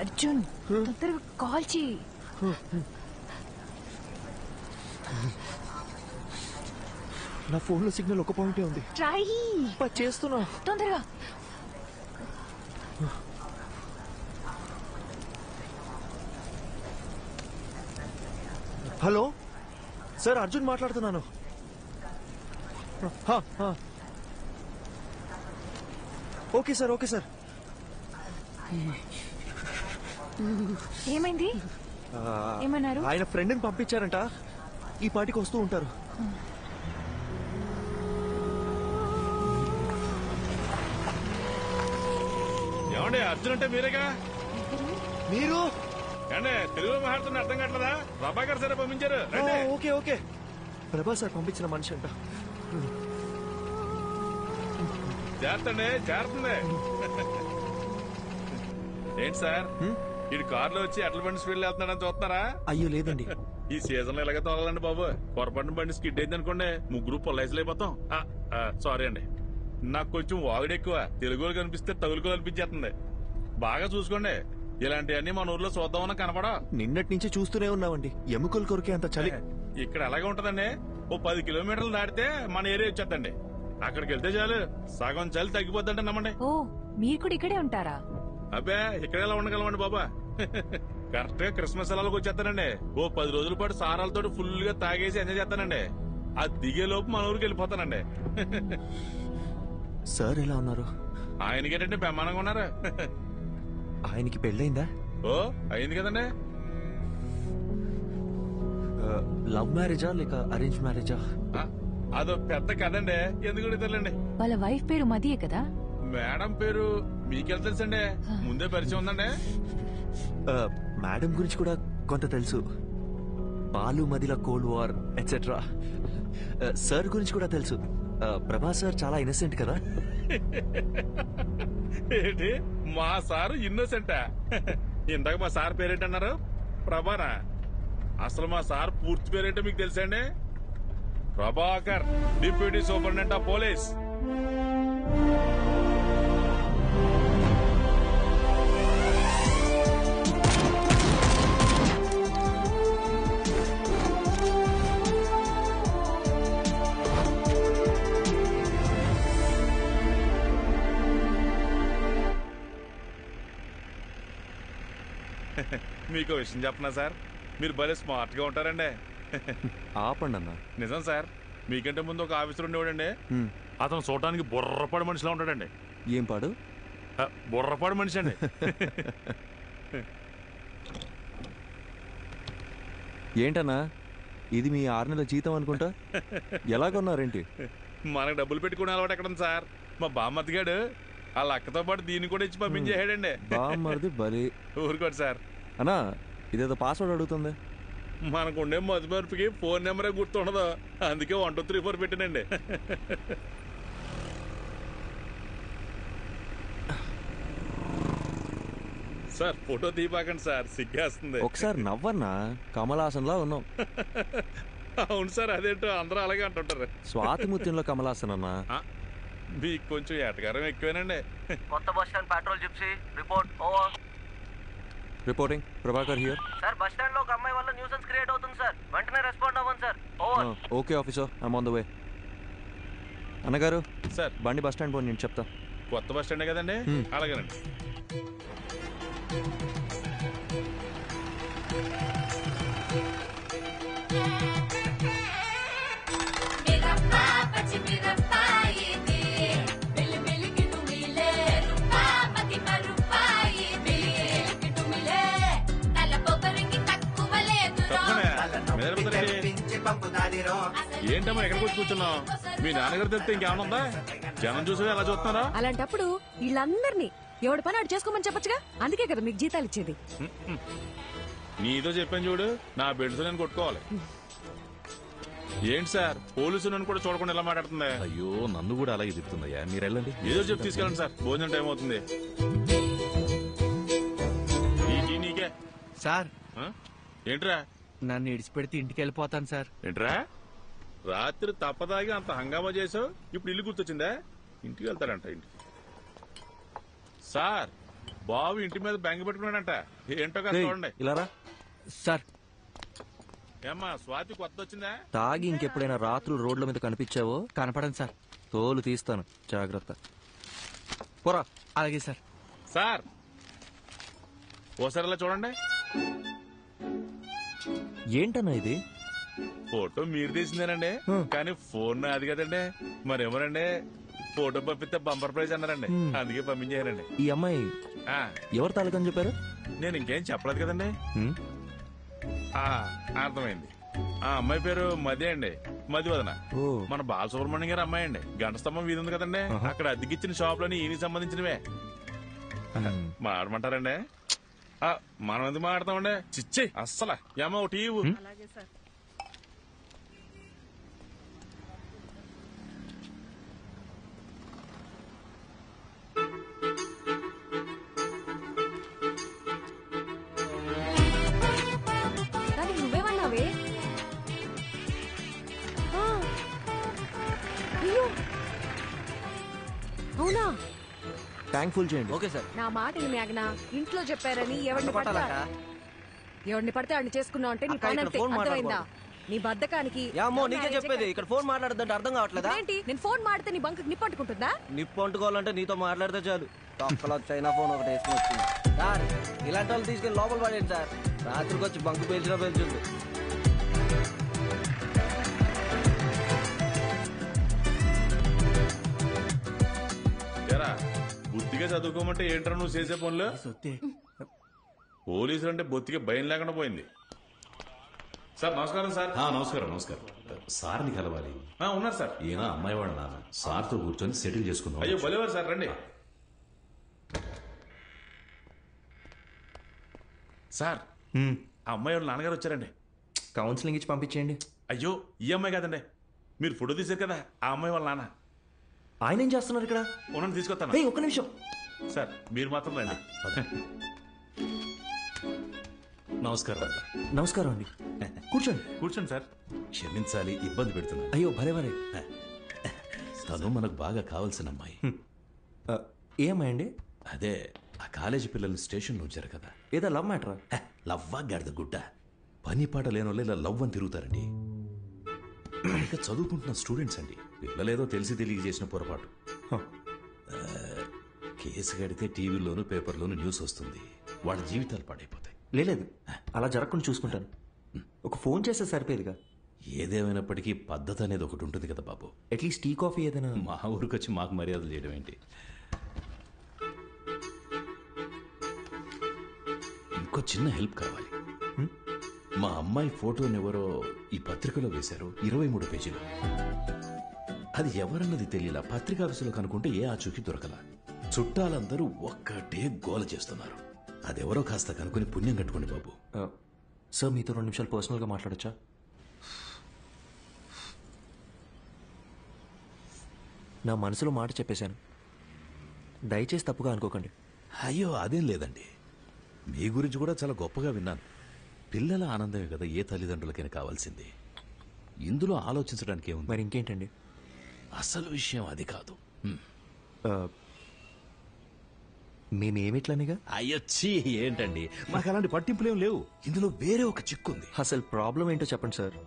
అర్జున్ తొందరగా కాల్ చేయి. నా ఫోన్ లో సిగ్నల్ ఒక పాయింటే ఉంది. ట్రై చేస్తున్నా తొందరగా. హలో సార్, అర్జున్ మాట్లాడుతున్నాను. Okay sir, okay sir. ఏమైంది? ఏమన్నారు? ఆయన ఫ్రెండ్ని పంపించారంట, ఈ పాటికి వస్తూ ఉంటారు. ఏమండి, అర్జున్ అంటే మీరేగా? మీరు అంటే తెలుగులో మాట్లాడుతున్న అర్థం కావట్లేదా? ప్రభాకర్ సార్ పంపించారు. ఓకే ఓకే, ప్రభా సార్ పంపించిన మనిషి అంట. చేస్తండి, చేస్తుంది. ఏంటి సార్, ఇటు కారులో వచ్చి అట్ల బండి స్పీడ్ వెళ్తున్నాడని చూస్తున్నారా? అయ్యో లేదండి. ఈ సీజన్ లో ఎలాగ తోలాలండి బాబు. పొరపాటున బండి స్కిడ్ అయింది అనుకోండి, ముగ్గురు పొల్లైసులు అయిపోతాం. సారీ అండి, నాకు కొంచెం వాగుడు ఎక్కువ. తెలుగులో కనిపిస్తే తగులుకో అనిపించేస్తుంది. బాగా చూసుకోండి, ఇలాంటివన్నీ మన ఊర్లో చూద్దామన్నా కనపడా. నిన్నటి నుంచి చూస్తూనే ఉన్నామండి, ఎముకలు కొరికే అంత చలి. ఇక్కడ ఎలాగే ఉంటదండి, ఓ 10 కిలోమీటర్లు దాటితే మన ఏరియా వచ్చేద్దండి. అక్కడికి వెళ్తే చాలు, సగం చలి తగ్గిపోద్దంటే నమ్మండి. ఓ, మీరు కూడా ఇక్కడే ఉంటారా? అబ్బే, ఇక్కడ ఎలా ఉండగలమండి బాబా. కరెక్ట్ గా క్రిస్మస్ సెలవులకు వచ్చేస్తానండి. ఓ 10 రోజుల పాటు సారాలతో ఫుల్ గా తాగేసి ఎంజాయ్ చేస్తానండి. అది దిగే లోపు మన ఊరికి వెళ్ళిపోతానండి. సార్ ఎలా ఉన్నారు? ఆయనకేంటంటే బ్రహ్మాండంగా ఉన్నారు. ఆయనకి పెళ్ళైందా? ఓ, అయింది కదండి. లవ్ మ్యారేజా లేక అరేంజ్ మ్యారేజా? అదో పెద్ద కదండి, ఎందుకు తెలియండి. వాళ్ళ వైఫ్ పేరు మదియే కదా? మేడం పేరు మీకెళ్ళ తెలుసండి, ముందే పరిచయం ఉందండి. మేడం గురించి కూడా కొంత తెలుసు, బాలు మదిల కోల్డ్ వార్ ఎట్సెట్రా. సార్ గురించి కూడా తెలుసు, ప్రభా సార్ చాలా ఇన్నోసెంట్ కదా. ఏంటి, మా సారు ఇన్నోసెంటా? ఇందాక మా సార్ పేరేంటన్నారు? ప్రభానా? అసలు మా సార్ పూర్తి పేరేంటో మీకు తెలుసండి? Prabhakar, deputy superintendent of police. మీకు విషయం చెప్పనా సార్, మీరు భలే స్మార్ట్ గా ఉంటారండి. ఆపండి అన్న. నిజం సార్, మీకంటే ముందు ఒక ఆఫీసర్ ఉండేవాడండి. అతను చూడటానికి బుర్రపాడు మనిషిలా ఉంటాడండి. ఏం పాడు? బుర్రపాడు మనిషి అండి. ఏంటన్నా, ఇది మీ 6 నెలల జీతం అనుకుంటా. ఎలా కొన్నారేంటి? మనకు డబ్బులు పెట్టుకునే అలవాటు ఎక్కడ ఉంది సార్? మా బామ్మతిగాడు వాళ్ళ అక్కతో పాటు దీన్ని కూడా ఇచ్చి పంపించేసాడండి. బామ్మది బలి. ఊరుకోండి సార్. అన్నా, ఇదేదో పాస్వర్డ్ అడుగుతుంది. మనకుండే మధుమర్పుకి ఫోన్ నెంబరే గుర్తుండదు, అందుకే 1 2 3 4 పెట్టానండి. సార్, ఫోటో తీపాకండి సార్, సిగ్గేస్తుంది. ఒకసారి నవ్వన్నా, కమలాసన్ లా ఉన్నాం. అవును సార్, అదేంటో అందరూ అలాగే అంటుంటారు. స్వాతిముత్యంలో కమలాసన్ అన్నా. మీకు కొంచెం ఏటగారం ఎక్కువేనండి. కొత్త bus stand petrol gypsy report over. Reporting, Prabhakar here. Sir, bus stand లో ఒక అమ్మాయి వల్ల న్యూసెన్స్ క్రియేట్ అవుతుంది సార్, వెంటనే రెస్పాండ్ అవ్వండి sir. Over. Okay officer, I'm on the way. అన్నగారు సార్, బండి బస్ స్టాండ్ పోయి నేను చెప్తా. కొత్త బస్ స్టాండే కదండి, అలాగేనండి. ఏంటమ్మా ఎక్కడికి వచ్చి కూర్చున్నావు? మీ నాన్నగారు తెలిస్తే ఇంకేమన్నా ఉందా? జనం చూసి ఎలా చూస్తున్నారా? అలాంటప్పుడు వీళ్ళందరినీ ఎవడి పని అటు చేసుకోమని చెప్పచ్చుగా, అందుకే కదా మీకు జీతాలు ఇచ్చేది. నీతో చెప్పాను చూడు, నా బెడ్స్ నేను కొట్టుకోవాలి. ఏంటి సార్ పోలీసు నన్ను కూడా చూడకుండా ఎలా మాట్లాడుతుంది? అయ్యో నన్ను కూడా అలాగే చెప్తుందయ్యా, మీరు వెళ్ళండి. ఏదో చెప్పి తీసుకెళ్ళండి సార్, భోజనం టైం అవుతుంది. నీకే సార్ ఆ? ఏంట్రా నన్ను ఇడిచిపెడితే ఇంటికి వెళ్ళిపోతాను సార్. ఏంట్రా రాత్రి తప్పదాగి అంత హంగామా చేసావు, ఇప్పుడు ఇల్లు గుర్తొచ్చిందా? ఇంటికి వెళ్తాడంట. ఇంటికి సార్ బాబు ఇంటి మీద బెంగ పెట్టుకున్నాడంట. ఏంటో కదా చూడండి. ఇలారా సార్ ఏమ్మా స్వాతి కొత్త వచ్చిందా? తాగి ఇంకెప్పుడైనా రాత్రులు రోడ్ల మీద కనిపించావో కనపడండి సార్. తోలు తీస్తాను, జాగ్రత్త. పోరా. అలాగే సార్. సార్ ఓసారి ఇలా చూడండి. ఏంటన్నా ఇది? ఫోటో మీరు తీసిందేనండి, కానీ ఫోన్ అది కదండి. మరేమోనండి ఫోటో పంపిస్తే బంపర్ ప్రైజ్ అన్నారండి, అందుకే పంపించారండి. ఈ అమ్మాయి ఆ, ఎవరు తాలూకని చెప్పారు? నేను ఇంకేం చెప్పలేదు కదండి. హ్మ్. ఆ, అర్థమైంది. ఆ అమ్మాయి పేరు మది అండి, మధువదన. ఓ. మన బాలసుబ్రహ్మణ్యం గారి అమ్మాయి అండి. గంట స్తంభం వీధి ఉంది కదండి, అక్కడ అద్దెకిచ్చిన షాప్ లోని ఈయనకి సంబంధించినవే. మాడమంటారండి? మనం ఎందుకు మాడతామండి? చిచ్చి అస్సలు ఏమో ఒకటి ఇవ్వు. దానికి నువ్వేమన్నావే? ఆ. అయ్యో అవునా? ట్యాంక్ ఫుల్ చేయండి. Okay sir. నా మాట విని మేఘనా, ఇంట్లో చెప్పారని ఎవరిని పడితే వాడిని చేసుకున్నావు అంటే నీ అక్క, పని ఇక్కడ అంతే. ఫోన్ అర్థమైందా? నీ బద్దకానికి యామో నీకే చెప్పేది, ఇక్కడ ఫోన్ మాట్లాడదంటే అర్థం కావట్లేదా? ఏంటి నేను ఫోన్ మాడితే నీ బంకు నిప్పట్టుకుంటుందా? నిప్పు అంటుకోవాలంటే నీతో మాట్లాడితే చాలు. తొక్కలో చైనా ఫోన్ ఒకటి వేసుకుని వచ్చింది. సార్ ఇలాంటి వాళ్ళు తీసుకెళ్లి లోపల పడేయండి సార్. రాత్రికి వచ్చి బంకు పేల్చినా పేల్చుంది. ఏరా బుద్ధిగా చదువుకోమంటే ఏంట్రా నువ్వు చేసే పనులు? పోలీసులు అంటే బొత్తిగా భయం లేకుండా పోయింది. సార్ నమస్కారం సార్. నమస్కారం నమస్కారం. సార్ని కలవాలి. ఉన్నారు సార్. ఈయన అమ్మాయి వాళ్ళ నాన్న. సార్తో కూర్చొని సెటిల్ చేసుకుందాం. అయ్యో భలేవారు సార్, రండి. సార్ ఆ అమ్మాయి వాళ్ళ నాన్నగారు వచ్చారండి. కౌన్సిలింగ్ ఇచ్చి పంపించేయండి. అయ్యో ఈ అమ్మాయి కాదండి, మీరు ఫోటో తీశారు కదా ఆ అమ్మాయి వాళ్ళ నాన్న. ఆయన ఏం చేస్తున్నారు ఇక్కడ? ఉన్నది తీసుకొస్తాను. ఏయ్, ఒక్క నిమిషం సార్ మీరు మాత్రం రండి. నమస్కారం. నమస్కారం అండి. కూర్చోండి. కూర్చోండి సార్. క్షమించాలి, ఇబ్బంది పెడుతున్నాను. అయ్యో భలే భలే. తను మనకు బాగా కావాల్సిన అమ్మాయి. ఏ అమ్మాయి అండి? అదే ఆ కాలేజీ పిల్లల్ని స్టేషన్లో ఉంచారు కదా. ఏదో లవ్ మ్యాటరా? లవ్వా గాడిద గుడ్డ. పని పాట లేని వాళ్ళు ఇలా లవ్ అని తిరుగుతారండి. ఇక చదువుకుంటున్న స్టూడెంట్స్ అండి. పిల్లలేదో తెలిసి తెలియ చేసిన పొరపాటు. కేసు కడితే టీవీలోను పేపర్లోను న్యూస్ వస్తుంది, వాళ్ళ జీవితాలు పాడైపోతాయి. లేదు, అలా జరగకుండా చూసుకుంటాను. ఒక ఫోన్ చేస్తే సరిపోయేదిగా. ఏదేమైనప్పటికీ పద్ధతి అనేది ఒకటి ఉంటుంది కదా బాబు. అట్లీస్ట్ టీ కాఫీ ఏదైనా. మా ఊరికి వచ్చి మాకు మర్యాదలు చేయడం ఏంటి? ఇంకో చిన్న హెల్ప్ కావాలి. మా అమ్మాయి ఫోటోని ఎవరో ఈ పత్రికలో వేశారు, 23 పేజీలు. అది ఎవరన్నది తెలియలా. పత్రికాఫీసులో కనుక్కుంటే ఏ ఆచూకీ దొరకలా. చుట్టాలందరూ ఒక్కటే గోల చేస్తున్నారు. అదెవరో కాస్త కనుక్కొని పుణ్యం కట్టుకోండి బాబు. సార్ మీతో 2 నిమిషాలు పర్సనల్గా మాట్లాడచ్చా? నా మనసులో మాట చెప్పేశాను, దయచేసి తప్పుగా అనుకోకండి. అయ్యో అదేం లేదండి, మీ గురించి కూడా చాలా గొప్పగా విన్నాను. పిల్లల ఆనందమే కదా ఏ తల్లిదండ్రులకైనా కావాల్సింది. ఇందులో ఆలోచించడానికి ఏముంది? మరి ఇంకేంటండి? అసలు విషయం అది కాదు. మేమేమిట్లనిగా? అయ్యొచ్చి ఏంటండి, మాకు అలాంటి పట్టింపులేం లేవు. ఇందులో వేరే ఒక చిక్కుంది. అసలు ప్రాబ్లం ఏంటో చెప్పండి సార్.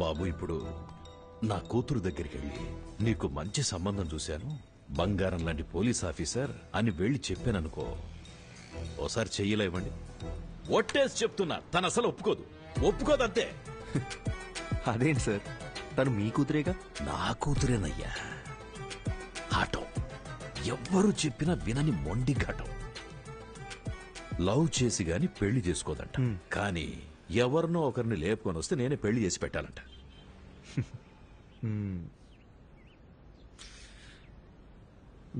బాబు, ఇప్పుడు నా కూతురు దగ్గరికి వెళ్ళి నీకు మంచి సంబంధం చూశాను, బంగారం లాంటి పోలీస్ ఆఫీసర్ అని వెళ్ళి చెప్పాననుకో, ఓసారి చెయ్యిలా ఇవ్వండి. ఒట్టేసి చెప్తున్నా, తను అసలు ఒప్పుకోదంతే. అదేంటి సార్, తను మీ కూతురేగా? నా కూతురేనయ్యా. ఆటో ఎవ్వరు చెప్పినా వినని మొండి ఘటం. లవ్ చేసి గాని పెళ్లి చేసుకోదంట. కానీ ఎవరినో ఒకరిని లేపుకొని వస్తే నేనే పెళ్లి చేసి పెట్టాలంట.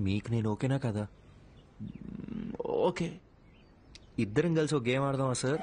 మీకు నేను ఓకేనా కదా? ఓకే, ఇద్దరం కలిసి ఒక గేమ్ ఆడదామా సార్?